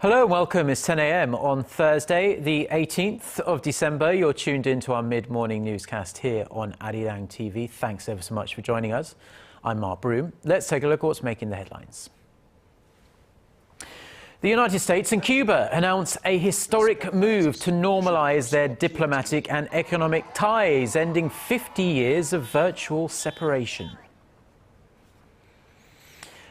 Hello and welcome. It's 10 a.m. on Thursday, the 18th of December. You're tuned into our mid-morning newscast here on ARIRANG TV. Thanks ever so much for joining us. I'm Mark Broome. Let's take a look at what's making the headlines. The United States and Cuba announce a historic move to normalize their diplomatic and economic ties, ending 50 years of virtual separation.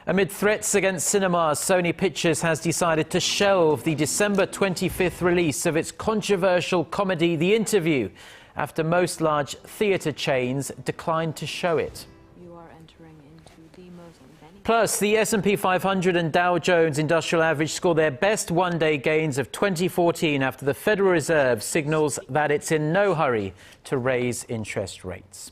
Amid threats against cinemas, Sony Pictures has decided to shelve the December 25th release of its controversial comedy The Interview, after most large theatre chains declined to show it. Plus, the S&P 500 and Dow Jones Industrial Average score their best one-day gains of 2014 after the Federal Reserve signals that it's in no hurry to raise interest rates.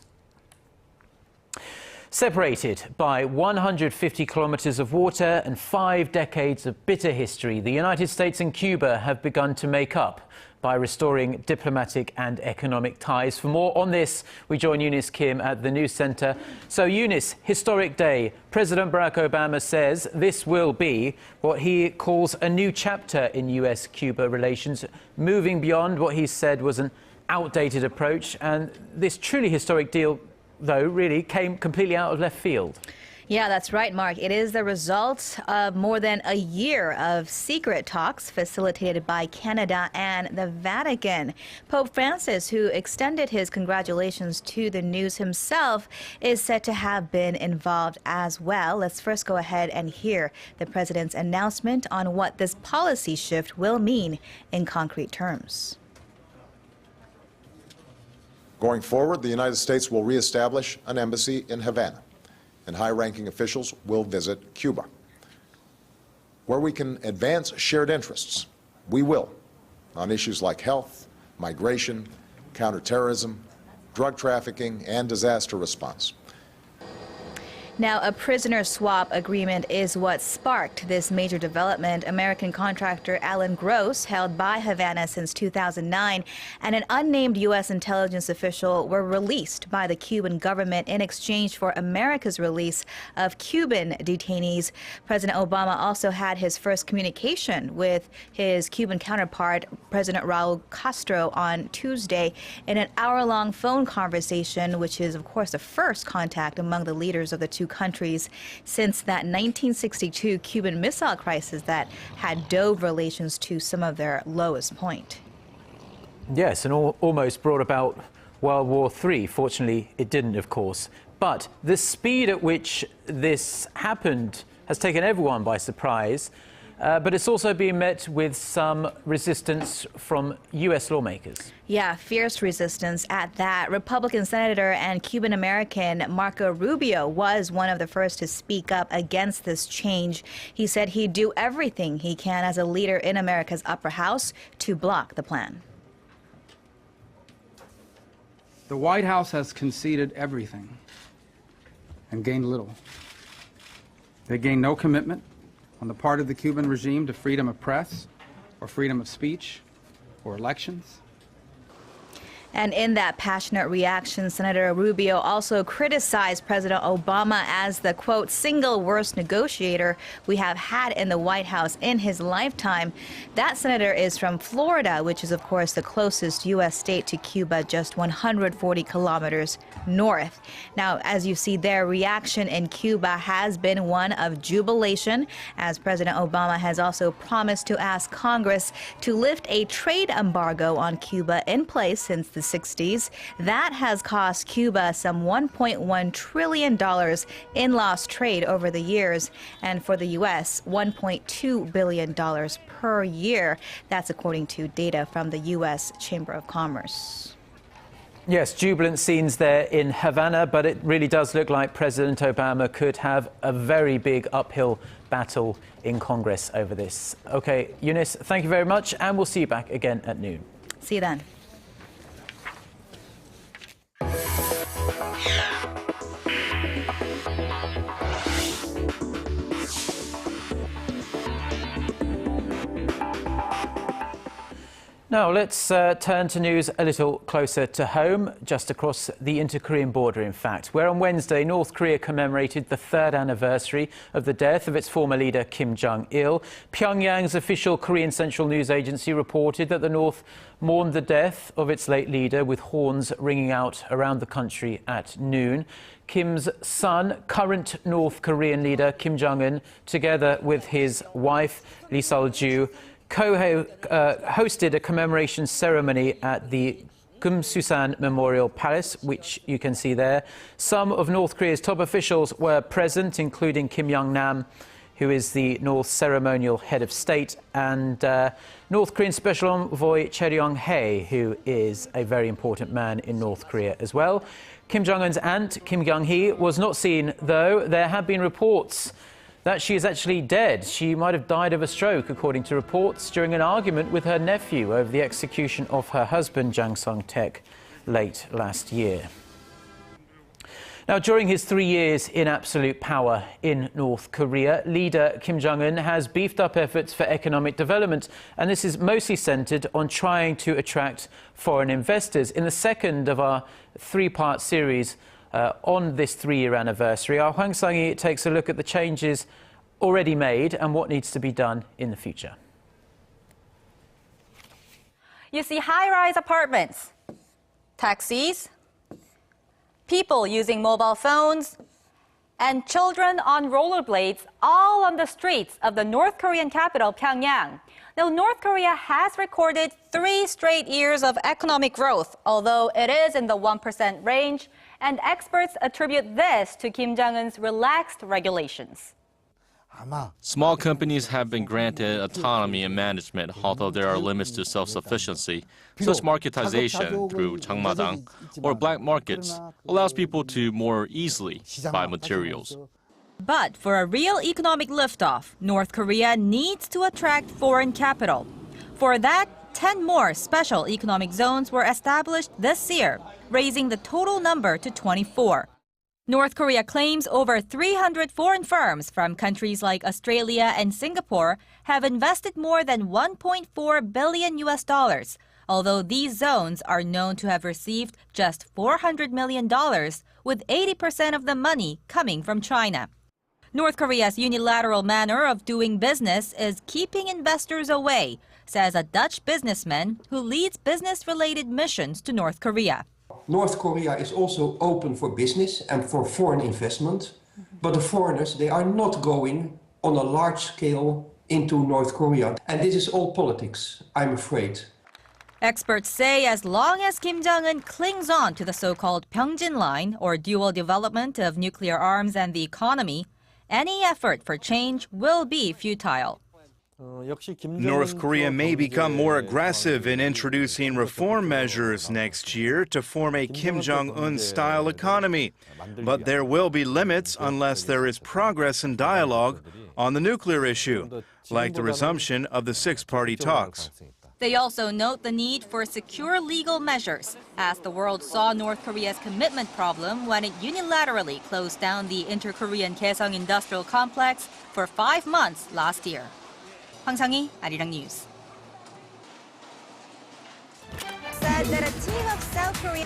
Separated by 150 kilometers of water and 5 decades of bitter history, the United States and Cuba have begun to make up by restoring diplomatic and economic ties. For more on this, we join Eunice Kim at the News Center. So, Eunice, historic day. President Barack Obama says this will be what he calls a new chapter in U.S.-Cuba relations, moving beyond what he said was an outdated approach. And this truly historic deal, though, really came completely out of left field. Yeah, that's right, Mark. It is the result of more than a year of secret talks facilitated by Canada and the Vatican. Pope Francis, who extended his congratulations to the news himself, is said to have been involved as well. Let's first go ahead and hear the president's announcement on what this policy shift will mean in concrete terms. Going forward, the United States will reestablish an embassy in Havana, and high-ranking officials will visit Cuba. Where we can advance shared interests, we will, on issues like health, migration, counterterrorism, drug trafficking, and disaster response. Now, a prisoner swap agreement is what sparked this major development. American contractor Alan Gross, held by Havana since 2009, and an unnamed U.S. intelligence official were released by the Cuban government in exchange for America's release of Cuban detainees. President Obama also had his first communication with his Cuban counterpart, President Raul Castro, on Tuesday in an hour-long phone conversation, which is, of course, the first contact among the leaders of the two countries since that 1962 Cuban Missile Crisis that had dove relations to some of their lowest point. Yes, and almost brought about World War III. Fortunately, it didn't, of course. But the speed at which this happened has taken everyone by surprise. But it's also been met with some resistance from U.S. lawmakers. Yeah, fierce resistance at that. Republican Senator and Cuban-American Marco Rubio was one of the first to speak up against this change. He said he'd do everything he can as a leader in America's upper house to block the plan. The White House has conceded everything and gained little. They gained no commitment on the part of the Cuban regime to freedom of press or freedom of speech or elections. And in that passionate reaction, Senator Rubio also criticized President Obama as the, quote, single worst negotiator we have had in the White House in his lifetime. That senator is from Florida, which is, of course, the closest U.S. state to Cuba, just 140 kilometers north. Now, as you see, their reaction in Cuba has been one of jubilation, as President Obama has also promised to ask Congress to lift a trade embargo on Cuba in place since the 60s. That has cost Cuba some $1.1 trillion in lost trade over the years, and for the U.S., $1.2 billion per year. That's according to data from the U.S. Chamber of Commerce. Yes, jubilant scenes there in Havana, but it really does look like President Obama could have a very big uphill battle in Congress over this. Okay, Eunice, thank you very much, and we'll see you back again at noon. See you then. Now let's turn to news a little closer to home, just across the inter-Korean border, in fact, where on Wednesday North Korea commemorated the 3rd anniversary of the death of its former leader Kim Jong-il. Pyongyang's official Korean Central News Agency reported that the North mourned the death of its late leader with horns ringing out around the country at noon. Kim's son, current North Korean leader Kim Jong-un, together with his wife Lee Sol-ju, hosted a commemoration ceremony at the Kumsusan Memorial Palace, which you can see there. Some of North Korea's top officials were present, including Kim Young-nam, who is the North's ceremonial head of state, and North Korean Special Envoy Che Ryong-hae, who is a very important man in North Korea as well. Kim Jong-un's aunt, Kim Kyung-hee, was not seen, though. There have been reports that she is actually dead. She might have died of a stroke, according to reports, during an argument with her nephew over the execution of her husband, Jang Sung-taek, late last year. Now, during his 3 years in absolute power in North Korea, leader Kim Jong-un has beefed up efforts for economic development, and this is mostly centred on trying to attract foreign investors. In the second of our three-part series on this 3-year anniversary, our Hwang Sang-hee takes a look at the changes already made and what needs to be done in the future. You see high-rise apartments, taxis, people using mobile phones, and children on rollerblades all on the streets of the North Korean capital, Pyongyang. Now, North Korea has recorded 3 straight years of economic growth, although it is in the 1% range, and experts attribute this to Kim Jong-un's relaxed regulations. Small companies have been granted autonomy in management, although there are limits to self-sufficiency. Such marketization through 장마당 or black markets allows people to more easily buy materials. But for a real economic liftoff, North Korea needs to attract foreign capital. For that, 10 more special economic zones were established this year, raising the total number to 24. North Korea claims over 300 foreign firms from countries like Australia and Singapore have invested more than $1.4 billion, although these zones are known to have received just $400 million, with 80% of the money coming from China. North Korea's unilateral manner of doing business is keeping investors away, says a Dutch businessman who leads business-related missions to North Korea. North Korea is also open for business and for foreign investment, but the foreigners, they are not going on a large scale into North Korea. And this is all politics, I'm afraid. Experts say as long as Kim Jong-un clings on to the so-called Pyeongjin line, or dual development of nuclear arms and the economy, any effort for change will be futile. North Korea may become more aggressive in introducing reform measures next year to form a Kim Jong-un-style economy. But there will be limits unless there is progress in dialogue on the nuclear issue, like the resumption of the six-party talks. They also note the need for secure legal measures, as the world saw North Korea's commitment problem when it unilaterally closed down the inter-Korean Kaesong industrial complex for 5 months last year. Hwang Sang-hee, Arirang News. Said that a team of South Korea.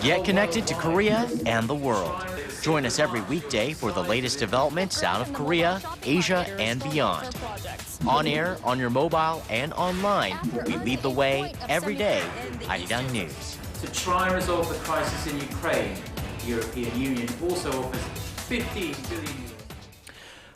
Get connected to Korea and the world. Join us every weekday for the latest developments out of Korea, Asia, and beyond. On air, on your mobile, and online, we lead the way every day. Arirang News. To try and resolve the crisis in Ukraine, the European Union also offers $15 billion.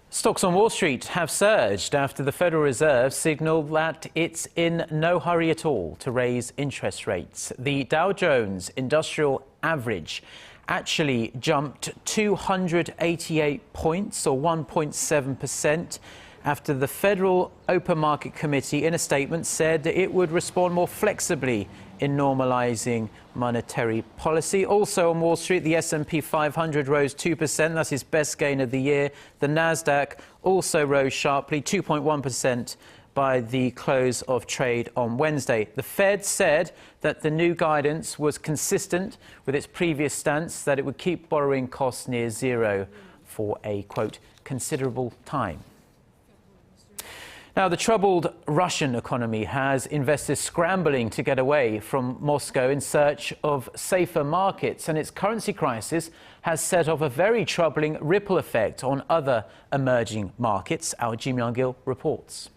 Stocks on Wall Street have surged after the Federal Reserve signaled that it's in no hurry at all to raise interest rates. The Dow Jones Industrial Average actually jumped 288 points, or 1.7%, after the Federal Open Market Committee, in a statement, said it would respond more flexibly in normalizing monetary policy. Also on Wall Street, the S&P 500 rose 2%. That's its best gain of the year. The Nasdaq also rose sharply, 2.1%, by the close of trade on Wednesday. The Fed said that the new guidance was consistent with its previous stance that it would keep borrowing costs near zero for a, quote, considerable time. Now, the troubled Russian economy has investors scrambling to get away from Moscow in search of safer markets, and its currency crisis has set off a very troubling ripple effect on other emerging markets. Our Ji Myung-gil reports.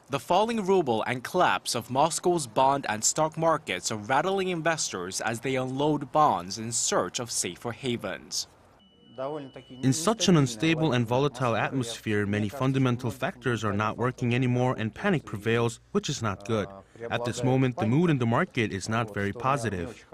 The falling ruble and collapse of Moscow's bond and stock markets are rattling investors as they unload bonds in search of safer havens. In such an unstable and volatile atmosphere, many fundamental factors are not working anymore and panic prevails, which is not good. At this moment, the mood in the market is not very positive.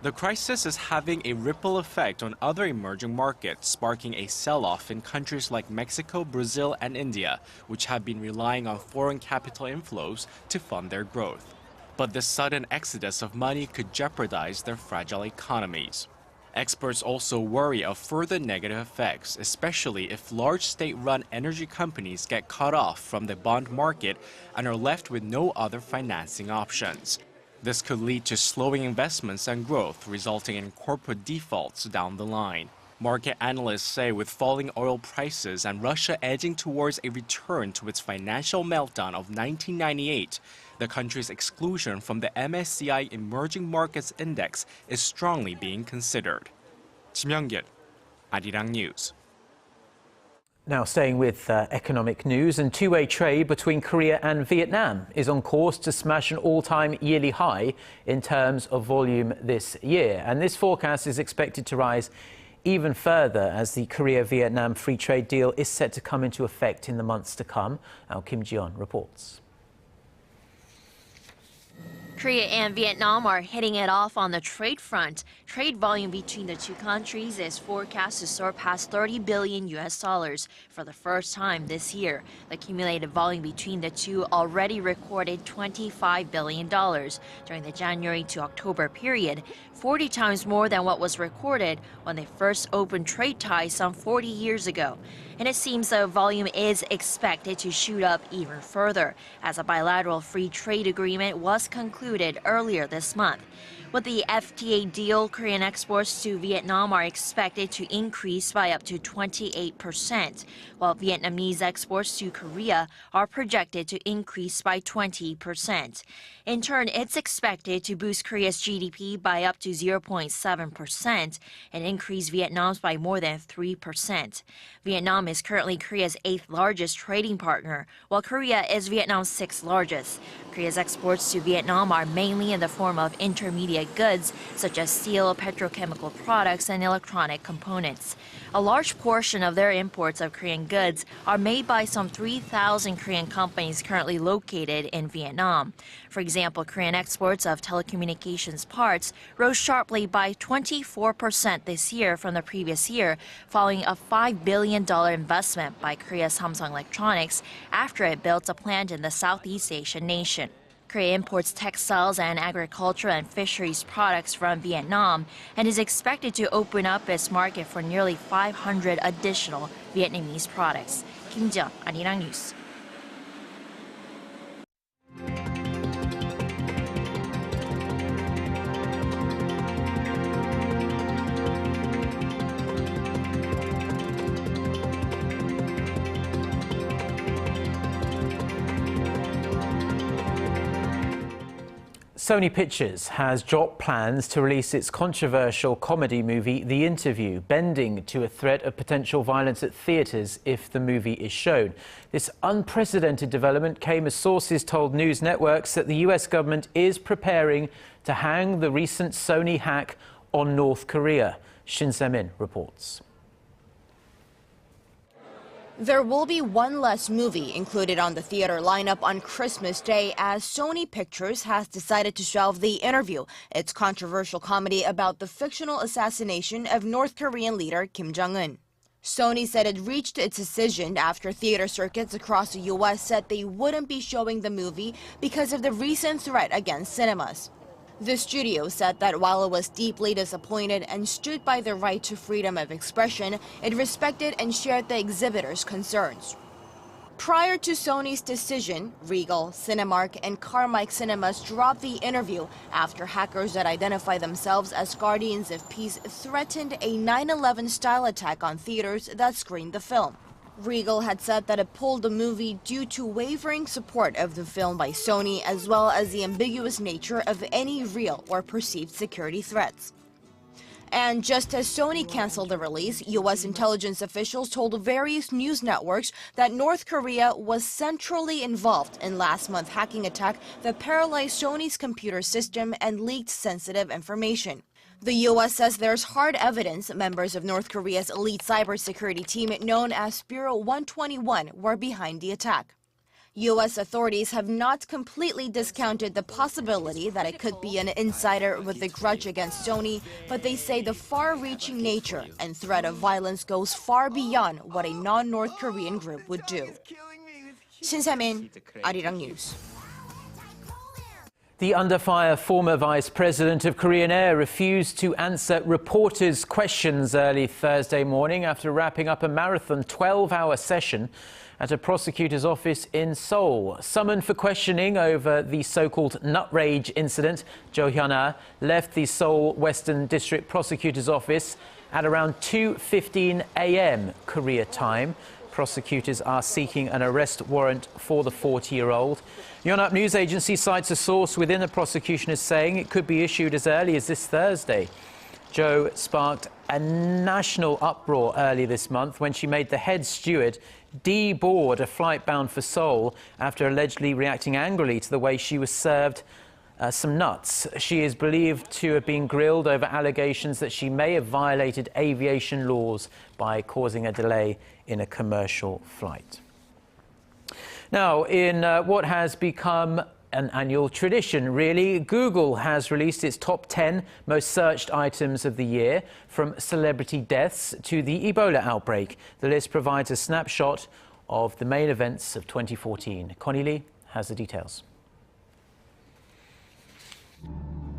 The crisis is having a ripple effect on other emerging markets, sparking a sell-off in countries like Mexico, Brazil, and India, which have been relying on foreign capital inflows to fund their growth. But this sudden exodus of money could jeopardize their fragile economies. Experts also worry of further negative effects, especially if large state-run energy companies get cut off from the bond market and are left with no other financing options. This could lead to slowing investments and growth, resulting in corporate defaults down the line. Market analysts say with falling oil prices and Russia edging towards a return to its financial meltdown of 1998, the country's exclusion from the MSCI Emerging Markets Index is strongly being considered. Ji Myung-gil, Arirang News. Now, staying with economic news, and two-way trade between Korea and Vietnam is on course to smash an all-time yearly high in terms of volume this year. And this forecast is expected to rise even further as the Korea-Vietnam free trade deal is set to come into effect in the months to come. Our Kim Ji-yeon reports. Korea and Vietnam are hitting it off on the trade front. Trade volume between the two countries is forecast to surpass $30 billion for the first time this year. The cumulative volume between the two already recorded $25 billion during the January to October period, 40 times more than what was recorded when they first opened trade ties some 40 years ago. And it seems the volume is expected to shoot up even further, as a bilateral free trade agreement was concluded earlier this month. With the FTA deal, Korean exports to Vietnam are expected to increase by up to 28%, while Vietnamese exports to Korea are projected to increase by 20%. In turn, it's expected to boost Korea's GDP by up to 0.7% and increase Vietnam's by more than 3%. Vietnam is currently Korea's 8th largest trading partner, while Korea is Vietnam's 6th largest. Korea's exports to Vietnam are mainly in the form of intermediate goods such as steel, petrochemical products, and electronic components. A large portion of their imports of Korean goods are made by some 3,000 Korean companies currently located in Vietnam. For example, Korean exports of telecommunications parts rose sharply by 24% this year from the previous year, following a $5 billion investment by Korea's Samsung Electronics after it built a plant in the Southeast Asian nation. Korea imports textiles and agriculture and fisheries products from Vietnam and is expected to open up its market for nearly 500 additional Vietnamese products. Kim Ji-yeon, Arirang News. Sony Pictures has dropped plans to release its controversial comedy movie, The Interview, bending to a threat of potential violence at theatres if the movie is shown. This unprecedented development came as sources told news networks that the US government is preparing to hang the recent Sony hack on North Korea. Shin Se-min reports. There will be one less movie included on the theater lineup on Christmas Day as Sony Pictures has decided to shelve The Interview, its controversial comedy about the fictional assassination of North Korean leader Kim Jong-un. Sony said it reached its decision after theater circuits across the U.S. said they wouldn't be showing the movie because of the recent threat against cinemas. The studio said that while it was deeply disappointed and stood by the right to freedom of expression, it respected and shared the exhibitors' concerns. Prior to Sony's decision, Regal, Cinemark, and Carmike Cinemas dropped The Interview after hackers that identify themselves as Guardians of Peace threatened a 9/11 style attack on theaters that screened the film. Regal had said that it pulled the movie due to wavering support of the film by Sony, as well as the ambiguous nature of any real or perceived security threats. And just as Sony canceled the release, U.S. intelligence officials told various news networks that North Korea was centrally involved in last month's hacking attack that paralyzed Sony's computer system and leaked sensitive information. The U.S. says there's hard evidence members of North Korea's elite cybersecurity team, known as Bureau 121, were behind the attack. U.S. authorities have not completely discounted the possibility that it could be an insider with a grudge against Sony, but they say the far-reaching nature and threat of violence goes far beyond what a non-North Korean group would do. Shin Se-min, Arirang News. The under-fire former vice president of Korean Air refused to answer reporters' questions early Thursday morning after wrapping up a marathon 12-hour session at a prosecutor's office in Seoul. Summoned for questioning over the so-called nut rage incident, Jo Hyun-ah left the Seoul Western District Prosecutor's office at around 2:15 a.m. Korea time. Prosecutors are seeking an arrest warrant for the 40-year-old. Yonhap News Agency cites a source within the prosecution as saying it could be issued as early as this Thursday. Jo sparked a national uproar early this month when she made the head steward deboard a flight bound for Seoul after allegedly reacting angrily to the way she was served some nuts. She is believed to have been grilled over allegations that she may have violated aviation laws by causing a delay in a commercial flight. Now, in what has become an annual tradition, really, Google has released its top 10 most searched items of the year, from celebrity deaths to the Ebola outbreak. The list provides a snapshot of the main events of 2014. Connie Lee has the details.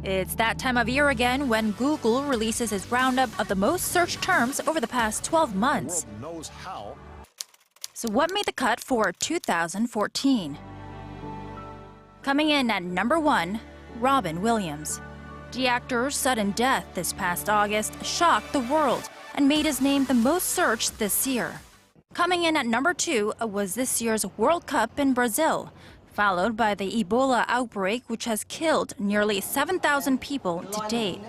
It's that time of year again when Google releases its roundup of the most searched terms over the past 12 months. So what made the cut for 2014? Coming in at number 1, Robin Williams. The actor's sudden death this past August shocked the world and made his name the most searched this year. Coming in at number 2 was this year's World Cup in Brazil, followed by the Ebola outbreak, which has killed nearly 7,000 people to date.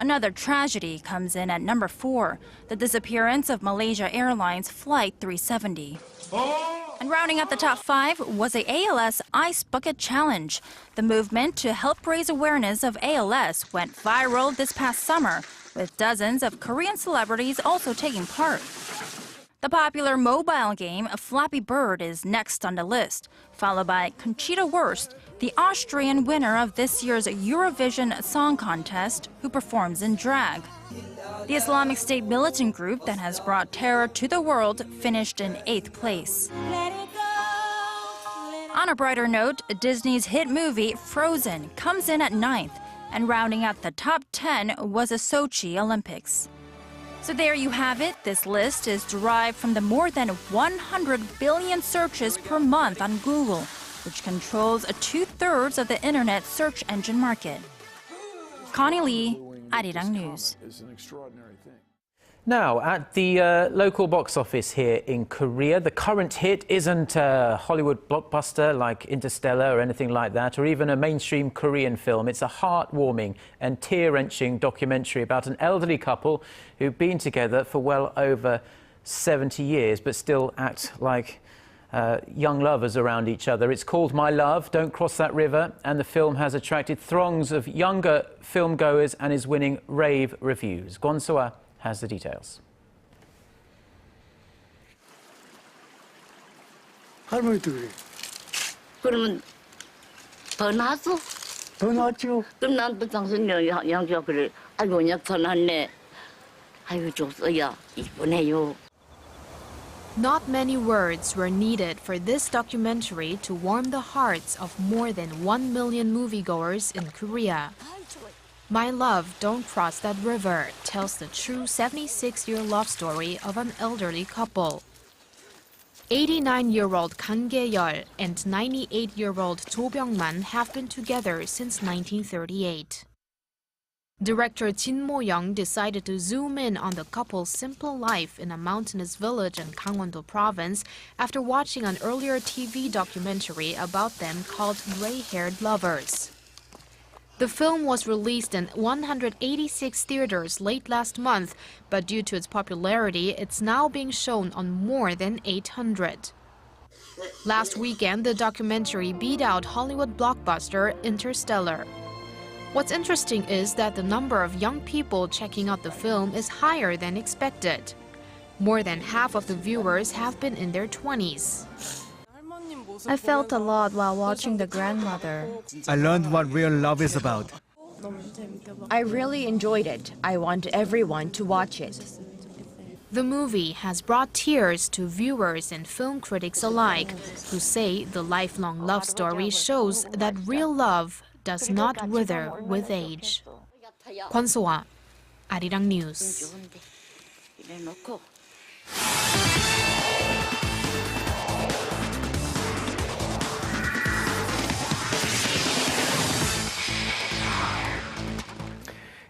Another tragedy comes in at number 4, the disappearance of Malaysia Airlines Flight 370. And rounding out the top 5 was the ALS Ice Bucket Challenge. The movement to help raise awareness of ALS went viral this past summer, with dozens of Korean celebrities also taking part. The popular mobile game Flappy Bird is next on the list, followed by Conchita Wurst, the Austrian winner of this year's Eurovision Song Contest, who performs in drag. The Islamic State militant group that has brought terror to the world finished in 8th place. On a brighter note, Disney's hit movie Frozen comes in at 9th, and rounding out the top 10 was the Sochi Olympics. So there you have it. This list is derived from the more than 100 billion searches per month on Google, which controls 2/3 of the internet search engine market. Connie Lee, Arirang News. Now, at the local box office here in Korea, the current hit isn't a Hollywood blockbuster like Interstellar or anything like that, or even a mainstream Korean film. It's a heartwarming and tear-wrenching documentary about an elderly couple who've been together for well over 70 years, but still act like young lovers around each other. It's called My Love, Don't Cross That River, and the film has attracted throngs of younger filmgoers and is winning rave reviews. Kwon So-ah has the details. 할머니도 그래. 그러면 더 나았어? 더 나았죠. 그럼 난 또 당신 양주가 그래. 아이고 그냥 더 낫네. 아이고 좋소야 이쁘네요. Not many words were needed for this documentary to warm the hearts of more than 1 million moviegoers in Korea. My Love, Don't Cross That River tells the true 76-year love story of an elderly couple. 89-year-old Kang Ge-yeol and 98-year-old Jo Byung-man have been together since 1938. Director Jin Mo-young decided to zoom in on the couple's simple life in a mountainous village in Gangwon-do province after watching an earlier TV documentary about them called Gray-Haired Lovers. The film was released in 186 theaters late last month, but due to its popularity, it's now being shown on more than 800. Last weekend, the documentary beat out Hollywood blockbuster Interstellar. What's interesting is that the number of young people checking out the film is higher than expected. More than half of the viewers have been in their 20s. I felt a lot while watching The Grandmother. I learned what real love is about. I really enjoyed it. I want everyone to watch it. The movie has brought tears to viewers and film critics alike, who say the lifelong love story shows that real love does not wither with age. Kwon So-ah, Arirang News.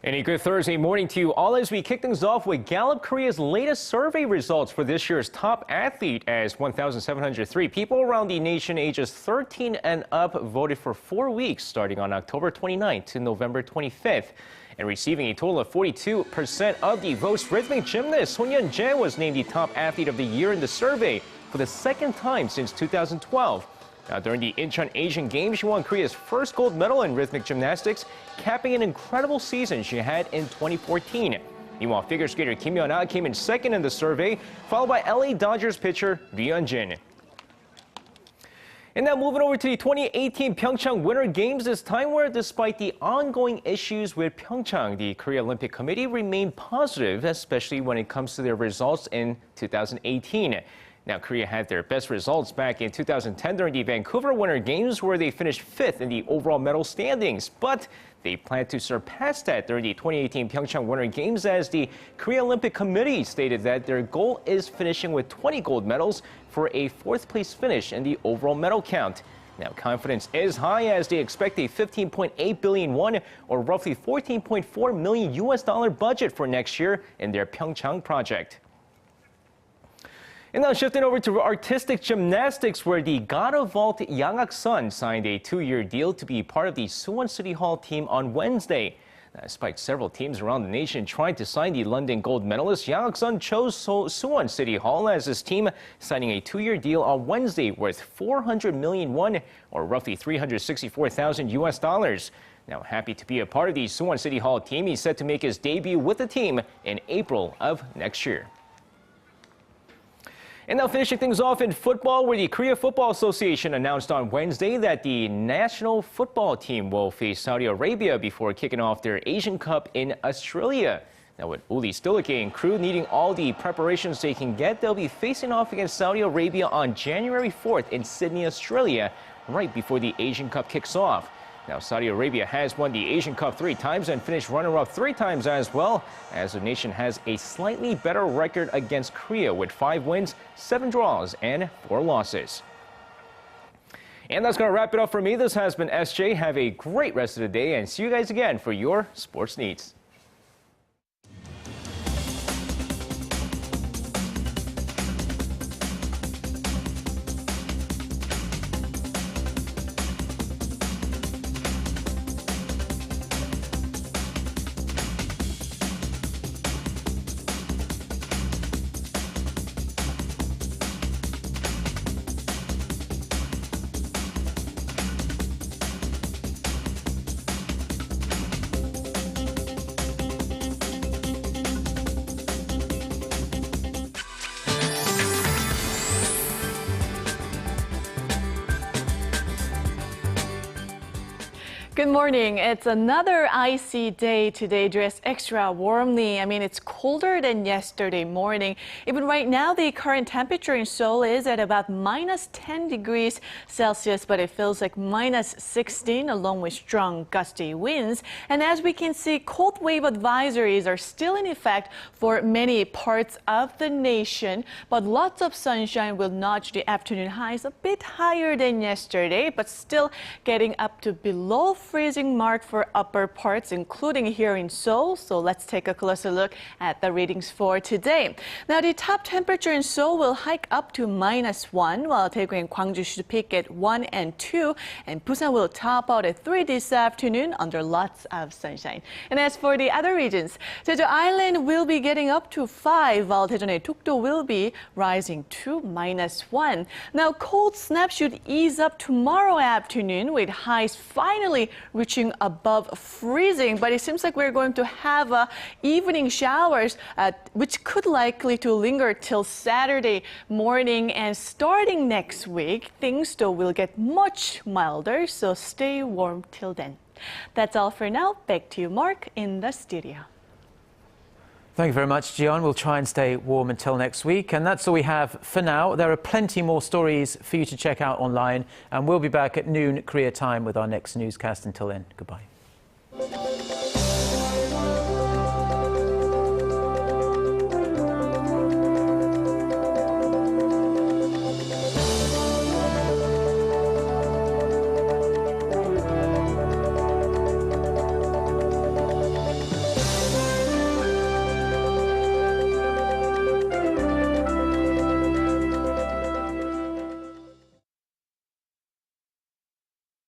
And a good Thursday morning to you all as we kick things off with Gallup Korea's latest survey results for this year's top athlete, as 1,703 people around the nation ages 13 and up voted for 4 weeks starting on October 29th to November 25th. And receiving a total of 42% of the votes, rhythmic gymnast Son Yeon-jae was named the top athlete of the year in the survey for the second time since 2012. Now, during the Incheon Asian Games, she won Korea's first gold medal in rhythmic gymnastics, capping an incredible season she had in 2014. Meanwhile, figure skater Kim Yeon-ah came in second in the survey, followed by LA Dodgers pitcher Lee Hyun-jin. And now moving over to the 2018 Pyeongchang Winter Games, this time where despite the ongoing issues with Pyeongchang, the Korea Olympic Committee remained positive, especially when it comes to their results in 2018. Now, Korea had their best results back in 2010 during the Vancouver Winter Games, where they finished 5th in the overall medal standings. But they plan to surpass that during the 2018 Pyeongchang Winter Games, as the Korea Olympic Committee stated that their goal is finishing with 20 gold medals for a 4th place finish in the overall medal count. Now, confidence is high as they expect a 15.8 billion won, or roughly $14.4 million budget for next year in their Pyeongchang project. And now shifting over to artistic gymnastics, where the god of vault Yang Ak-sun signed a 2-year deal to be part of the Suwon City Hall team on Wednesday. Now, despite several teams around the nation trying to sign the London gold medalist, Yang Ak-sun chose Suwon City Hall as his team, signing a 2-year deal on Wednesday worth 400 million won, or roughly $364,000. Now, happy to be a part of the Suwon City Hall team, he's set to make his debut with the team in April of next year. And now finishing things off in football, where the Korea Football Association announced on Wednesday that the national football team will face Saudi Arabia before kicking off their Asian Cup in Australia. Now, with Uli Stilleke and crew needing all the preparations they can get, they'll be facing off against Saudi Arabia on January 4th in Sydney, Australia, right before the Asian Cup kicks off. Now, Saudi Arabia has won the Asian Cup 3 times and finished runner-up 3 times as well, as the nation has a slightly better record against Korea with 5 wins, 7 draws, and 4 losses. And that's going to wrap it up for me. This has been SJ. Have a great rest of the day, and see you guys again for your sports needs. Good morning. It's another icy day today. Dress extra warmly. I mean, it's colder than yesterday morning. Even right now, the current temperature in Seoul is at about -10 degrees Celsius, but it feels like -16 along with strong gusty winds. And as we can see, cold wave advisories are still in effect for many parts of the nation, but lots of sunshine will notch the afternoon highs a bit higher than yesterday, but still getting up to below freezing mark for upper parts, including here in Seoul. So let's take a closer look at the readings for today. Now, the top temperature in Seoul will hike up to -1, while Daegu and Gwangju should peak at 1 and 2, and Busan will top out at 3 this afternoon under lots of sunshine. And as for the other regions, Jeju Island will be getting up to 5, while Daejeon and Dokdo will be rising to -1. Now, cold snap should ease up tomorrow afternoon, with highs finally reaching above freezing. But it seems like we're going to have evening showers, which could likely to linger till Saturday morning. And starting next week, things though will get much milder, so stay warm till then. That's all for now. Back to you, Mark, in the studio. Thank you very much, Jian. We'll try and stay warm until next week. And that's all we have for now. There are plenty more stories for you to check out online. And we'll be back at noon Korea time with our next newscast. Until then, goodbye.